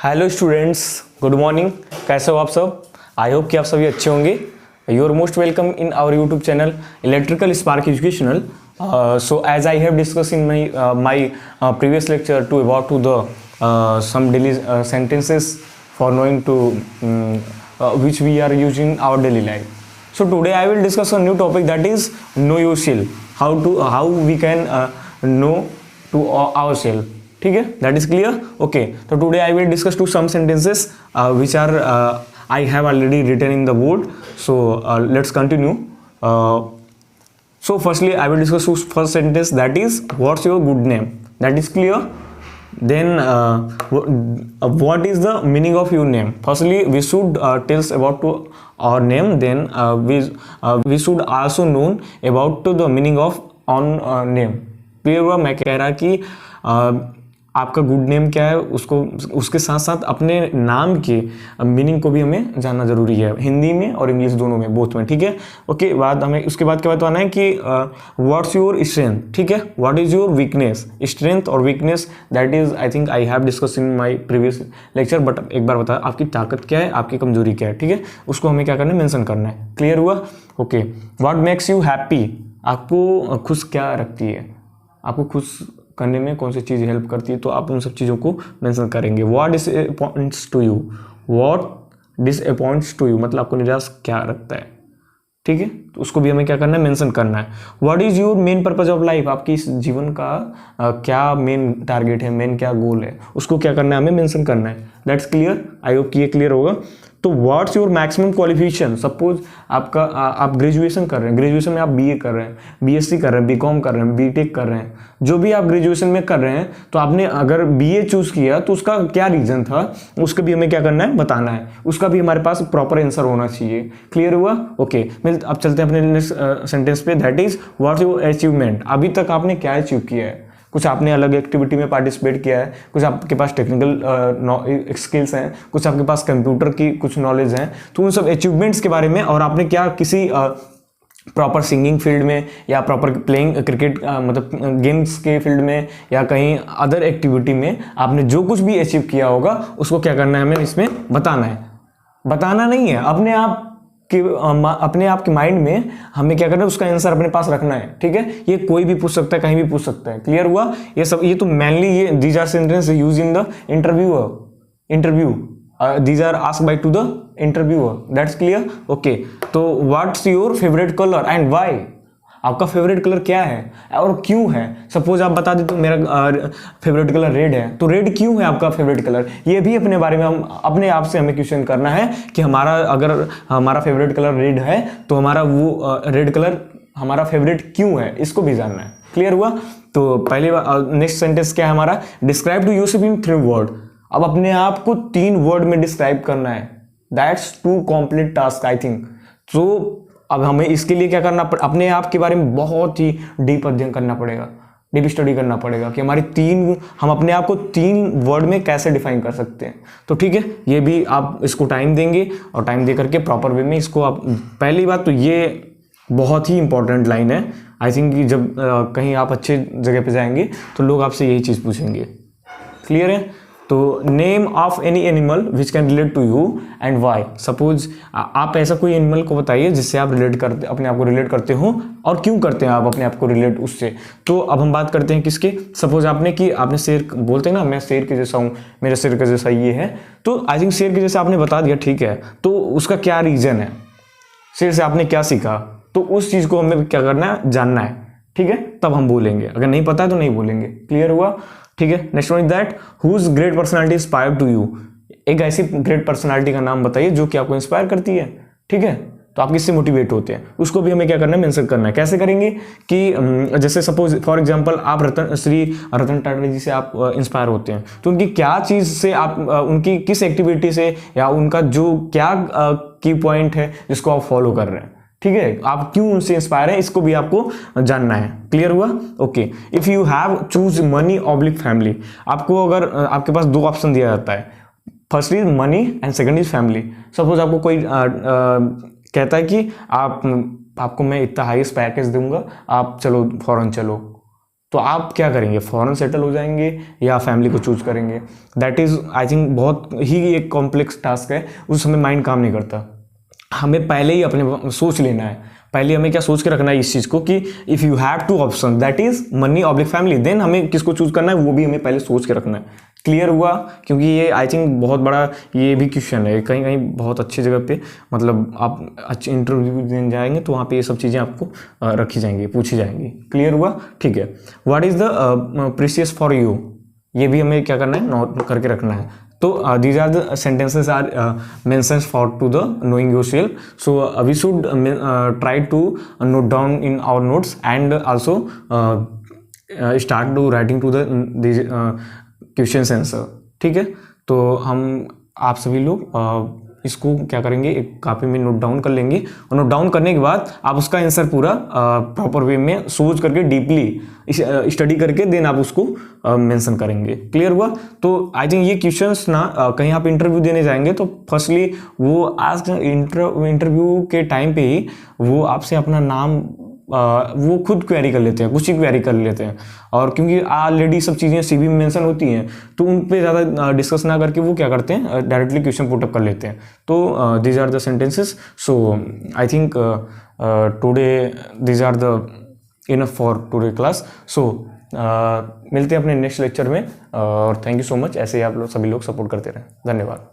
Hello students, good morning. कैसे हो आप सब? आई होप कि आप सभी अच्छे होंगे। You are most welcome in our YouTube channel electrical spark educational. So as I have discussed in my previous lecture to about to the some daily sentences for knowing to which we are using in our daily life. So today I will discuss a new topic, that is know yourself. How we can know to ourselves. ठीक है, that is clear. Okay, so today I will discuss to some sentences which are I have already written in the board. So let's continue. So firstly I will discuss first sentence, that is what's your good name. That is clear. Then what is the meaning of your name? Firstly we should tell about to our name. Then we should also know about to the meaning of on name. Clear हुआ? मैं कह रहा कि आपका good name क्या है, उसको उसके साथ साथ अपने नाम के मीनिंग को भी हमें जानना जरूरी है, हिंदी में और इंग्लिश दोनों में, बोथ में। ठीक है, ओके। बाद हमें उसके बाद क्या बताना है कि व्हाट्स योर स्ट्रेंथ। ठीक है, what is your weakness. Strength और weakness that is I think I have discuss in my previous lecture, but एक बार बता आपकी ताकत क्या है, आपकी कमजोरी क्या है। ठीक है, उसको हमें क्या करना है, मेंशन करना है। क्लियर हुआ? Okay. What makes you happy, आपको खुश क्या रखती है, आपको खुश करने में कौन सी चीज़ हेल्प करती है, तो आप उन सब चीज़ों को मेंशन करेंगे। What disappoints to you, what disappoints to you मतलब आपको निराश क्या रखता है। ठीक है, तो उसको भी हमें क्या करना है, मेंशन करना है। What is your main purpose of life, आपकी इस जीवन का क्या मेन टारगेट है, मेन क्या गोल है, उसको क्या करना है, हमें मेंशन करना है। That's clear. आई होप कि ये क्लियर होगा। तो what's your maximum qualification. Suppose आपका आप ग्रेजुएशन कर रहे हैं, ग्रेजुएशन में आप बीए कर रहे हैं, बीएससी कर रहे हैं, बीकॉम कर रहे हैं, बीटेक कर रहे हैं, जो भी आप ग्रेजुएशन में कर रहे हैं, तो आपने अगर बीए चूज किया तो उसका क्या रीजन था, उसका भी हमें क्या करना है, बताना है। उसका भी हमारे पास प्रॉपर आंसर होना चाहिए। क्लियर हुआ? ओके। अब चलते हैं अपने नेक्स्ट सेंटेंस पे, that is what's your achievement. अभी तक आपने क्या अचीव किया है, कुछ आपने अलग एक्टिविटी में पार्टिसिपेट किया है, कुछ आपके पास टेक्निकल स्किल्स हैं, कुछ आपके पास कंप्यूटर की कुछ नॉलेज हैं, तो उन सब अचीवमेंट्स के बारे में, और आपने क्या किसी प्रॉपर सिंगिंग फील्ड में या प्रॉपर प्लेइंग क्रिकेट मतलब गेम्स के फील्ड में या कहीं अदर एक्टिविटी में आपने जो कुछ भी अचीव किया होगा, उसको क्या करना है, हमें इसमें बताना है। बताना नहीं है, अपने आप के माइंड में हमें क्या करना है, उसका आंसर अपने पास रखना है। ठीक है, ये कोई भी पूछ सकता है, कहीं भी पूछ सकता है। क्लियर हुआ? ये तो मेनली ये these are sentence use in the interview these are asked by to the interviewer. That's clear. Okay. तो what's your favourite colour and why, आपका फेवरेट कलर क्या है और क्यों है। सपोज आप बता दें तो मेरा फेवरेट कलर रेड है, तो रेड क्यों है आपका फेवरेट कलर, ये भी अपने बारे में हम अपने आप से हमें क्वेश्चन करना है कि अगर हमारा फेवरेट कलर रेड है तो हमारा वो रेड कलर हमारा फेवरेट क्यों है, इसको भी जानना है। क्लियर हुआ? तो पहले नेक्स्ट सेंटेंस क्या है हमारा, describe to yourself in 3 word. अब अपने आप को 3 वर्ड में डिस्क्राइब करना है। That's to complete task I think. तो अब हमें इसके लिए क्या करना, अपने आप के बारे में बहुत ही डीप अध्ययन करना पड़ेगा, डीप स्टडी करना पड़ेगा कि हम अपने आप को 3 वर्ड में कैसे डिफाइन कर सकते हैं। तो ठीक है, ये भी आप इसको टाइम देंगे और टाइम दे करके प्रॉपर वे में इसको आप, पहली बात तो ये बहुत ही इंपॉर्टेंट लाइन है आई थिंक कि जब कहीं आप अच्छे जगह पे जाएंगे तो लोग आपसे यही चीज़ पूछेंगे। क्लियर है? तो name of any animal which can relate to you and why. Suppose आप ऐसा कोई एनिमल को बताइए जिससे आप अपने आप को रिलेट करते हो, और क्यों करते हैं आप अपने आप को रिलेट उससे। तो अब हम बात करते हैं किसके, सपोज आपने शेर बोलते हैं ना, मैं शेर के जैसा हूँ, मेरा शेर का जैसा ये है, तो आई थिंक शेर के जैसा आपने बता दिया, ठीक है, तो उसका क्या रीजन है, शेर से आपने क्या सीखा, तो उस चीज को हमें क्या करना है, जानना है। ठीक है, तब हम बोलेंगे, अगर नहीं पता है तो नहीं बोलेंगे। क्लियर हुआ? ठीक है। Next one is that whose great personality inspire to you. एक ऐसी ग्रेट पर्सनालिटी का नाम बताइए जो कि आपको इंस्पायर करती है। ठीक है, तो आप किससे मोटिवेट होते हैं, उसको भी हमें क्या करना है, मेंशन करना है। कैसे करेंगे कि जैसे सपोज फॉर एग्जांपल आप श्री रतन टाटा जी से आप इंस्पायर होते हैं, तो उनकी क्या चीज से आप उनकी किस एक्टिविटी से या उनका जो क्या की पॉइंट है जिसको आप फॉलो कर रहे हैं। ठीक है, आप क्यों उनसे इंस्पायर है, इसको भी आपको जानना है। क्लियर हुआ? Okay. If you have choose money oblique family, आपको अगर आपके पास 2 ऑप्शन दिया जाता है, first is money and second is family. Suppose आपको कोई कहता है कि आपको मैं इतना हाईएस्ट पैकेज दूंगा, आप चलो फॉरेन चलो, तो आप क्या करेंगे, फॉरेन सेटल हो जाएंगे या फैमिली को चूज करेंगे? दैट इज़ आई थिंक बहुत ही एक कॉम्प्लेक्स टास्क है, उस समय माइंड काम नहीं करता। हमें पहले ही अपने सोच लेना है, पहले हमें क्या सोच के रखना है इस चीज़ को कि if you have two option that is money oblique family, then हमें किसको चूज करना है वो भी हमें पहले सोच के रखना है। क्लियर हुआ? क्योंकि ये आई थिंक बहुत बड़ा ये भी क्वेश्चन है, कहीं कहीं बहुत अच्छी जगह पे, मतलब आप अच्छे इंटरव्यू देने जाएंगे तो वहाँ पे ये सब चीज़ें आपको रखी जाएंगी, पूछी जाएंगी। क्लियर हुआ? ठीक है। What is the precious for you, ये भी हमें क्या करना है, नोट करके रखना है। तो these are the sentences are mentions for to the knowing yourself. So we should try to note down in our notes and also start to writing to the these questions answer. ठीक है, तो हम आप सभी लोग इसको क्या करेंगे, एक कापी में नोट डाउन कर लेंगे, और नोट डाउन करने के बाद आप उसका आंसर पूरा प्रॉपर वे में सोच करके डीपली स्टडी करके देन आप उसको मेंशन करेंगे। क्लियर हुआ? तो आई थिंक ये क्वेश्चंस ना कहीं आप इंटरव्यू देने जाएंगे तो फर्स्टली वो आज इंटरव्यू के टाइम पे ही वो आपसे अपना नाम वो खुद क्वेरी कर लेते हैं, कुछ ही क्वेरी कर लेते हैं, और क्योंकि ऑलरेडी सब चीज़ें सीवी में मेंशन होती हैं तो उन पे ज़्यादा डिस्कस ना करके वो क्या करते हैं, डायरेक्टली क्वेश्चन पुट अप कर लेते हैं। तो these are the sentences. So I think today these are the enough for today class. So मिलते हैं अपने नेक्स्ट लेक्चर में, और थैंक यू सो मच। ऐसे ही आप लोग सभी लोग सपोर्ट करते रहें। धन्यवाद।